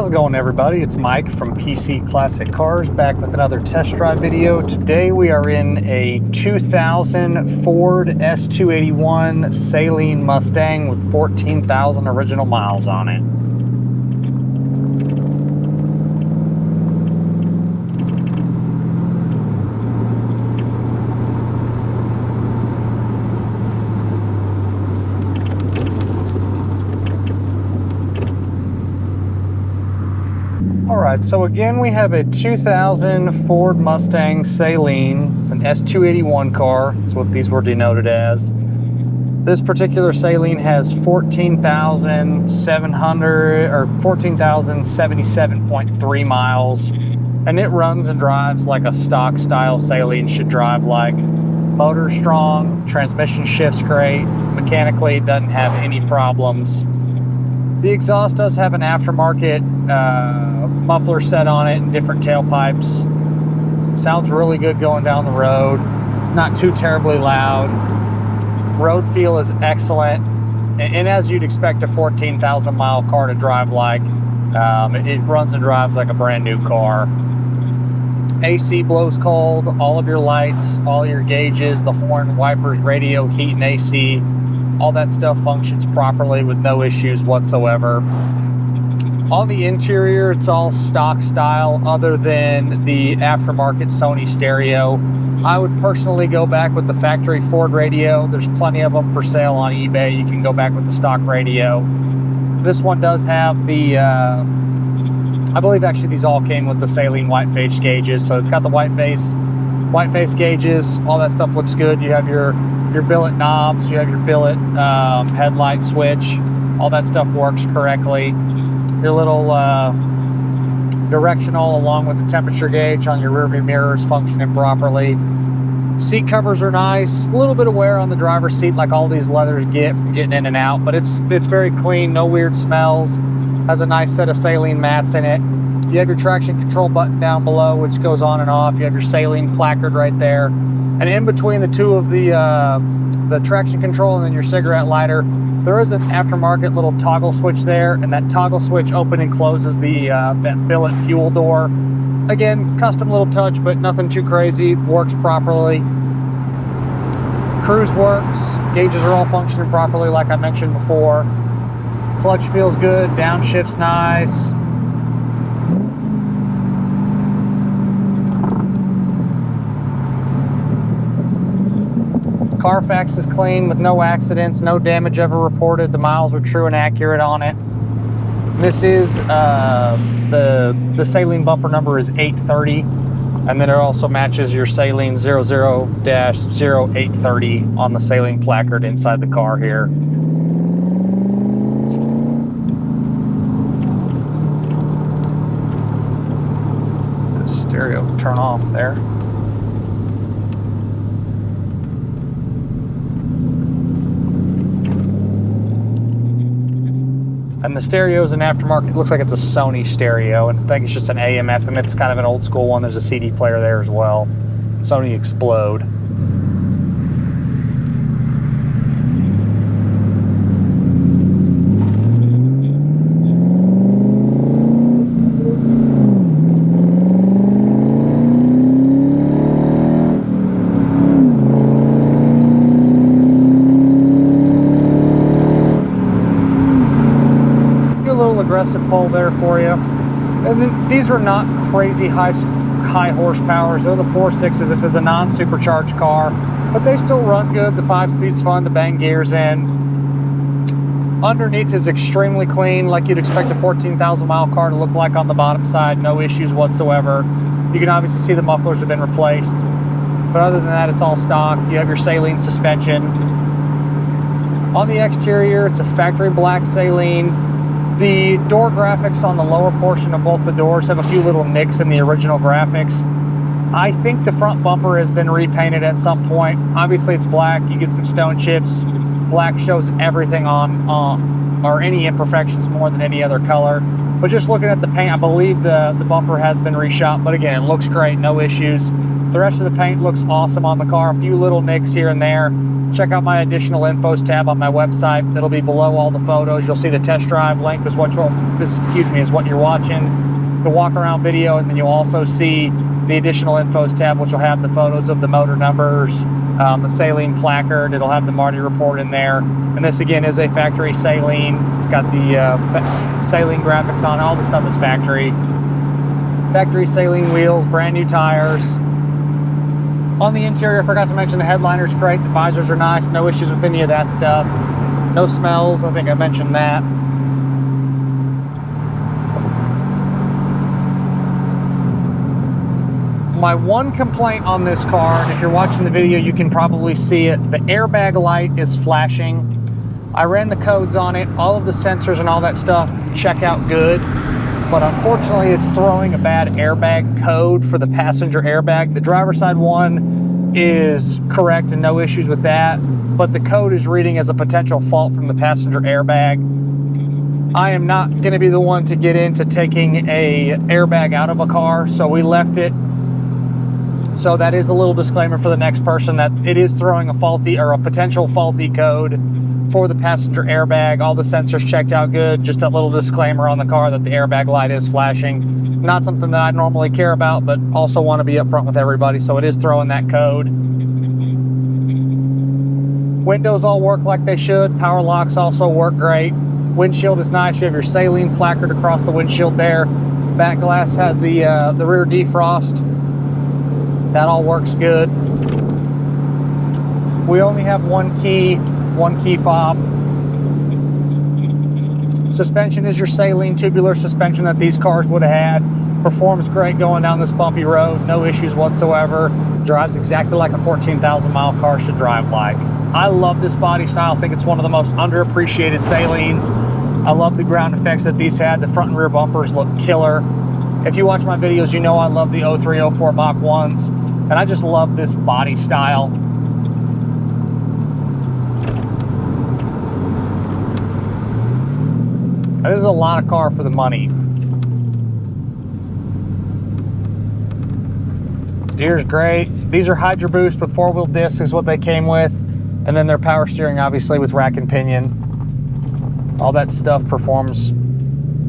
How's it going, everybody? It's Mike from PC Classic Cars, back with another test drive video. Today we are in a 2000 Ford S281 Saleen Mustang with 14,000 original miles on it. Alright, so again we have a 2000 Ford Mustang Saleen. It's an S281 car. That's what these were denoted as. This particular Saleen has 14,700 or 14,077.3 miles, and it runs and drives like a stock style Saleen should drive like. Motor strong, transmission shifts great, mechanically it doesn't have any problems. The exhaust does have an aftermarket muffler set on it and different tailpipes. Sounds really good going down the road. It's not too terribly loud. Road feel is excellent. And as you'd expect a 14,000 mile car to drive like, it runs and drives like a brand new car. AC blows cold, all of your lights, all your gauges, the horn, wipers, radio, heat, and AC. All that stuff functions properly with no issues whatsoever. On the interior, it's all stock style other than the aftermarket Sony stereo. I would personally go back with the factory Ford radio. There's plenty of them for sale on eBay. You can go back with the stock radio. This one does have the, I believe actually these all came with the Saleen white face gauges. So it's got the white face gauges. All that stuff looks good. You have your billet knobs, you have your billet headlight switch, all that stuff works correctly. Your little directional along with the temperature gauge on your rearview mirrors functioning properly. Seat covers are nice, a little bit of wear on the driver's seat like all these leathers get from getting in and out, but it's very clean, no weird smells. Has a nice set of Saleen mats in it. You have your traction control button down below, which goes on and off. You have your Saleen placard right there. And in between the two of the traction control and then your cigarette lighter, there is an aftermarket little toggle switch there, and that toggle switch opens and closes the that billet fuel door. Again, custom little touch, but nothing too crazy. Works properly. Cruise works. Gauges are all functioning properly, like I mentioned before. Clutch feels good. Downshift's nice. Carfax is clean with no accidents, no damage ever reported. The miles are true and accurate on it. This is the Saleen bumper number is 830, and then it also matches your Saleen 00-0830 on the Saleen placard inside the car here. The stereo will turn off there. And the stereo is an aftermarket. It looks like it's a Sony stereo, and I think it's just an AM FM. It's kind of an old school one. There's a CD player there as well. Sony Explode. Aggressive pull there for you. And then these are not crazy high horsepowers. They're the 4.6s. This is a non-supercharged car, but they still run good. The 5-speed's fun to bang gears in. Underneath is extremely clean, like you'd expect a 14,000 mile car to look like on the bottom side. No issues whatsoever. You can obviously see the mufflers have been replaced, but other than that, it's all stock. You have your Saleen suspension. On the exterior, it's a factory black Saleen. The door graphics on the lower portion of both the doors have a few little nicks in the original graphics. I think the front bumper has been repainted at some point. Obviously it's black, you get some stone chips. Black shows everything on or any imperfections more than any other color. But just looking at the paint, I believe the bumper has been reshot, but again, it looks great, no issues. The rest of the paint looks awesome on the car. A few little nicks here and there. Check out my additional infos tab on my website. It'll be below all the photos. You'll see the test drive link is what is what you're watching, the walk around video, and then you'll also see the additional infos tab, which will have the photos of the motor numbers, the Saleen placard. It'll have the Marty report in there. And this again is a factory Saleen. It's got the Saleen graphics on it. All the stuff is factory. Factory Saleen wheels, brand new tires. On the interior, I forgot to mention the headliner's great. The visors are nice. No issues with any of that stuff. No smells. I think I mentioned that. My one complaint on this car, and if you're watching the video, you can probably see it. The airbag light is flashing. I ran the codes on it. All of the sensors and all that stuff check out good. But unfortunately, it's throwing a bad airbag code for the passenger airbag. The driver's side one is correct and no issues with that, but the code is reading as a potential fault from the passenger airbag. I am not going to be the one to get into taking a airbag out of a car, so we left it. So that is a little disclaimer for the next person that it is throwing a faulty or a potential faulty code for the passenger airbag. All the sensors checked out good. Just a little disclaimer on the car that the airbag light is flashing. Not something that I normally care about, but also want to be upfront with everybody, so it is throwing that code. Windows all work like they should. Power locks also work great. Windshield is nice. You have your Saleen placard across the windshield there. Back glass has the rear defrost. That all works good. We only have one key fob. Suspension is your Saleen tubular suspension that these cars would have had. Performs great going down this bumpy road, no issues whatsoever. Drives exactly like a 14,000 mile car should drive like. I love this body style. I think it's one of the most underappreciated Saleens. I love the ground effects that these had. The front and rear bumpers look killer. If you watch my videos, you know I love the 03, 04 Mach 1s, and I just love this body style. This is a lot of car for the money. Steer's great. These are Hydro Boost with 4-wheel discs is what they came with. And then their power steering, obviously, with rack and pinion. All that stuff performs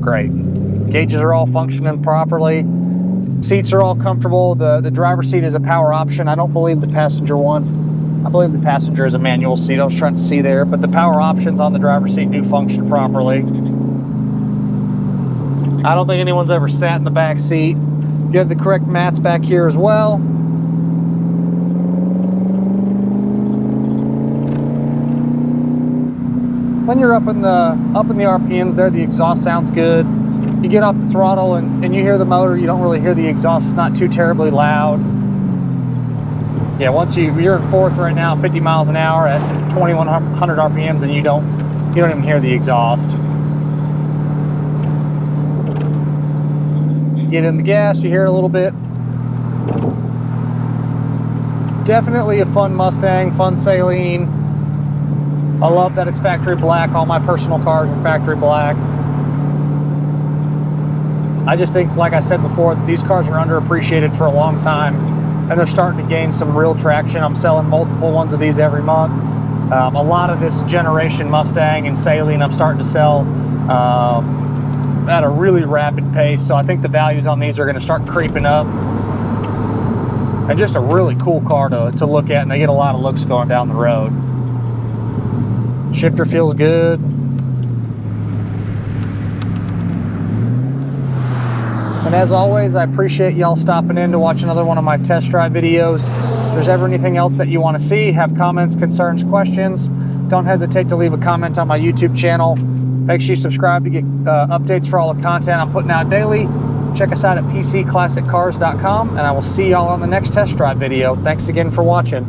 great. Gauges are all functioning properly. Seats are all comfortable. The driver's seat is a power option. I don't believe the passenger one. I believe the passenger is a manual seat. I was trying to see there, but the power options on the driver's seat do function properly. I don't think anyone's ever sat in the back seat. You have the correct mats back here as well. When you're up in the RPMs there, the exhaust sounds good. You get off the throttle and you hear the motor, you don't really hear the exhaust. It's not too terribly loud. Yeah, once you're in fourth right now, 50 miles an hour at 2100 RPMs, and you don't even hear the exhaust. Get in the gas, you hear it a little bit. Definitely a fun Mustang, fun Saleen. I love that it's factory black. All my personal cars are factory black. I just think, like I said before, these cars are underappreciated for a long time, and they're starting to gain some real traction. I'm selling multiple ones of these every month. A lot of this generation Mustang and Saleen I'm starting to sell at a really rapid pace, so I think the values on these are going to start creeping up. And just a really cool car to look at, and they get a lot of looks going down the road. Shifter feels good. And as always, I appreciate y'all stopping in to watch another one of my test drive videos. If there's ever anything else that you want to see, have comments, concerns, questions, don't hesitate to leave a comment on my YouTube channel. Make sure you subscribe to get updates for all the content I'm putting out daily. Check us out at pcclassiccars.com, and I will see y'all on the next test drive video. Thanks again for watching.